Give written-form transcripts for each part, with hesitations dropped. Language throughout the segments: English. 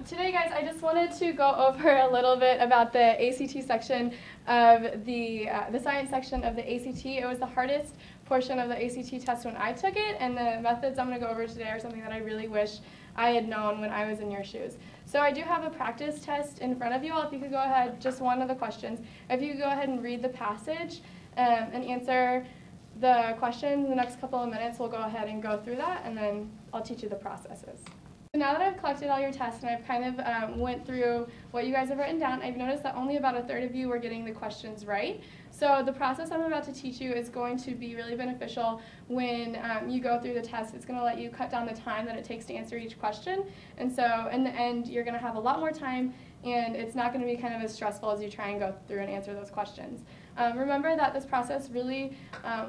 Today, guys, I just wanted to go over a little bit about the ACT section of the science section of the ACT. It was the hardest portion of the ACT test when I took it, and the methods I'm going to go over today are something that I really wish I had known when I was in your shoes. So I do have a practice test in front of you all. If you could go ahead, just one of the questions. If you could go ahead and read the passage and answer the question in the next couple of minutes, we'll go ahead and go through that, and then I'll teach you the processes. So now that I've collected all your tests and I've kind of went through what you guys have written down, I've noticed that only about a third of you were getting the questions right. So the process I'm about to teach you is going to be really beneficial when you go through the test. It's going to let you cut down the time that it takes to answer each question. And so in the end, you're going to have a lot more time, and it's not going to be kind of as stressful as you try and go through and answer those questions. Remember that this process really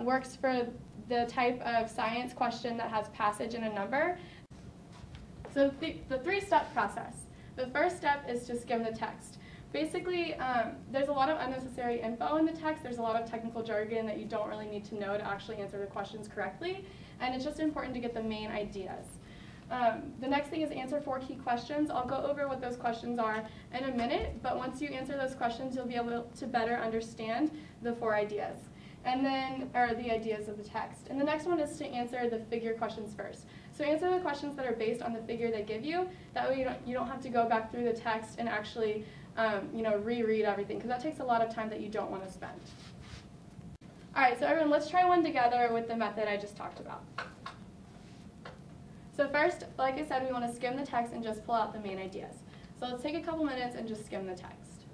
works for the type of science question that has passage and a number. So the three-step process. The first step is to skim the text. Basically, there's a lot of unnecessary info in the text. There's a lot of technical jargon that you don't really need to know to actually answer the questions correctly, and it's just important to get the main ideas. The next thing is answer 4 key questions. I'll go over what those questions are in a minute, but once you answer those questions, you'll be able to better understand the 4 ideas. And then, or the ideas of the text. And the next one is to answer the figure questions first. So answer the questions that are based on the figure they give you. That way you don't have to go back through the text and actually reread everything, because that takes a lot of time that you don't want to spend. All right, so everyone, let's try one together with the method I just talked about. So first, like I said, we want to skim the text and just pull out the main ideas. So let's take a couple minutes and just skim the text.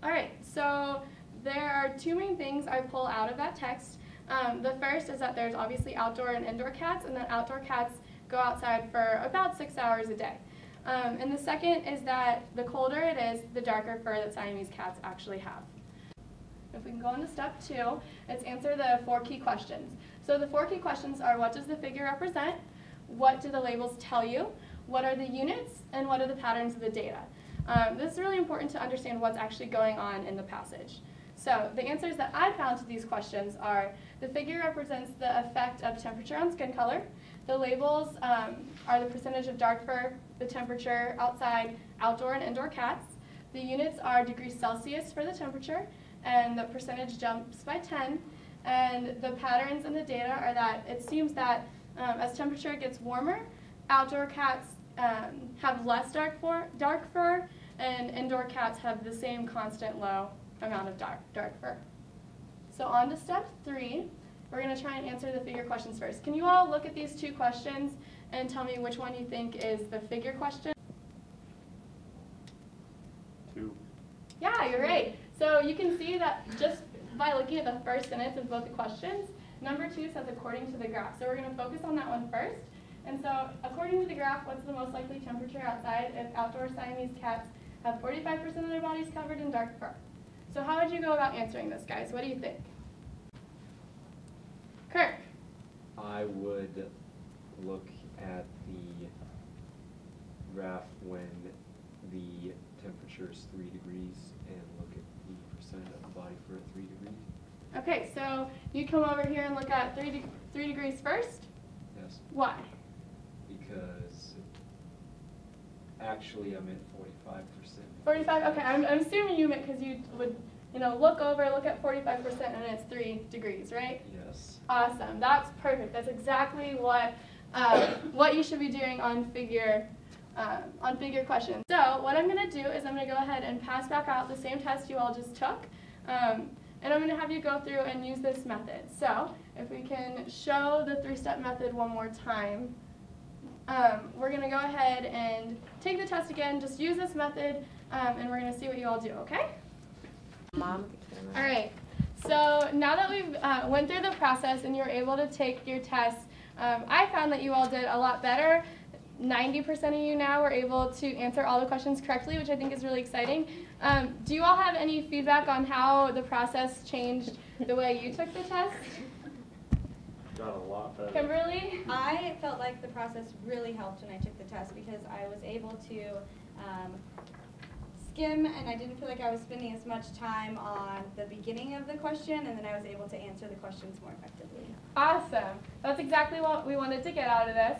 All right, so there are 2 main things I pull out of that text. The first is that there's obviously outdoor and indoor cats, and that outdoor cats go outside for about 6 hours a day. And the second is that the colder it is, the darker fur that Siamese cats actually have. If we can go on to step 2, it's answer the 4 key questions. So the 4 key questions are: what does the figure represent? What do the labels tell you? What are the units? And what are the patterns of the data? This is really important to understand what's actually going on in the passage. So the answers that I found to these questions are: the figure represents the effect of temperature on skin color. The labels are the percentage of dark fur, the temperature outside, outdoor and indoor cats. The units are degrees Celsius for the temperature, and the percentage jumps by 10. And the patterns in the data are that it seems that as temperature gets warmer, outdoor cats have less dark fur, and indoor cats have the same constant low amount of dark fur. So on to step 3, we're going to try and answer the figure questions first. Can you all look at these 2 questions and tell me which one you think is the figure question? 2. Yeah, you're right. So you can see that just by looking at the first sentence of both the questions, number 2 says according to the graph. So we're going to focus on that one first. And so according to the graph, what's the most likely temperature outside if outdoor Siamese cats have 45% of their bodies covered in dark fur? So how would you go about answering this, guys? What do you think? Kirk? I would look at the graph when the temperature is 3 degrees and look at the percent of the body fur at 3 degrees. Okay, so you come over here and look at 3 degrees first? Yes. Why? Because actually I meant 45%. 45? Okay, I'm assuming you meant because you would look at 45% and it's 3 degrees, right? Yes. Awesome. That's perfect. That's exactly what you should be doing on figure questions. So what I'm going to do is I'm going to go ahead and pass back out the same test you all just took, and I'm going to have you go through and use this method. So if we can show the 3-step method one more time, we're going to go ahead and take the test again. Just use this method, and we're going to see what you all do. Okay? Mom. All right. So now that we've went through the process and you're able to take your tests, I found that you all did a lot better. 90% of you now were able to answer all the questions correctly, which I think is really exciting. Do you all have any feedback on how the process changed the way you took the test? Got a lot better. Kimberly? I felt like the process really helped when I took the test because I was able to skim, and I didn't feel like I was spending as much time on the beginning of the question, and then I was able to answer the questions more effectively. Awesome. That's exactly what we wanted to get out of this.